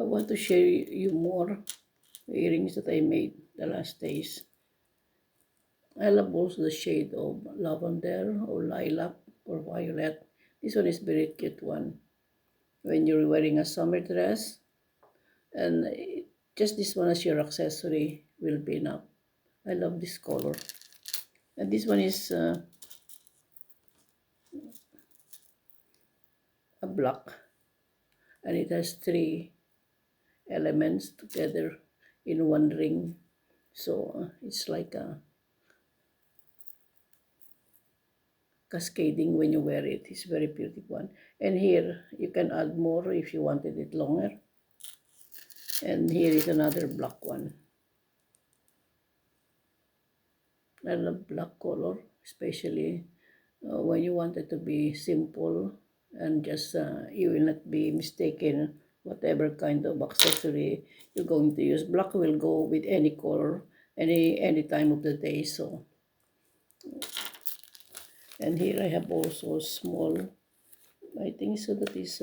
I want to share you more earrings that I made the last days. I love also the shade of lavender or lilac or violet. This one is very cute one. When you're wearing a summer dress, and just this one as your accessory will be enough. I love this color. And this one is a black, and it has three elements together in one ring. So it's like a cascading when you wear it. It's very beautiful one. And here you can add more if you wanted it longer. And here is another black one. I love black color, especially when you want it to be simple and just you will not be mistaken whatever kind of accessory you're going to use. Black will go with any color, any time of the day. So, and here I have also small, I think so that is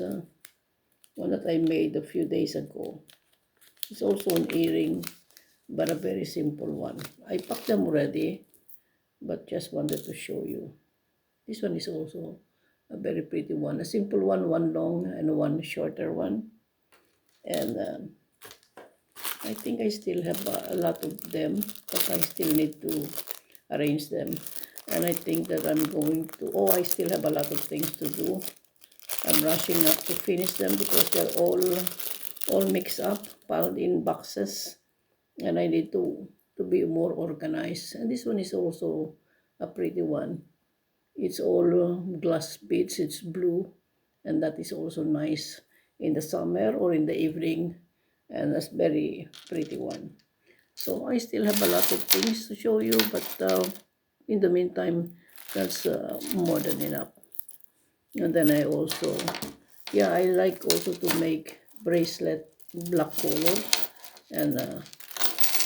one that I made a few days ago. It's also an earring, but a very simple one. I packed them already, but just wanted to show you. This one is also a very pretty one. A simple one, one long and one shorter one. And I think I still have a lot of them, but I still need to arrange them. And I think that I'm going to, I still have a lot of things to do. I'm rushing up to finish them because they're all mixed up, piled in boxes. And I need to be more organized. And this one is also a pretty one. It's all glass beads, it's blue, and that is also nice in the summer or in the evening, and that's very pretty one. So I still have a lot of things to show you, but in the meantime, that's more than enough. And then I also, I like also to make bracelet black color, and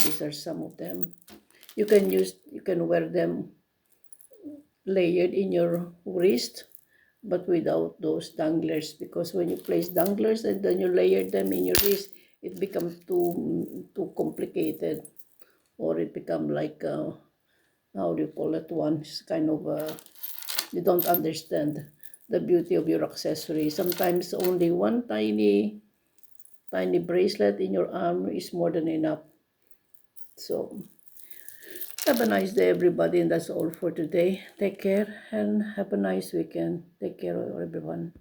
these are some of them. You can wear them layered in your wrist, but without those danglers, because when you place danglers and then you layer them in your wrist, it becomes too complicated, or it become like how do you call it, one, it's kind of you don't understand the beauty of your accessory. Sometimes only one tiny bracelet in your arm is more than enough. So have a nice day, everybody, and that's all for today. Take care and have a nice weekend. Take care, everyone.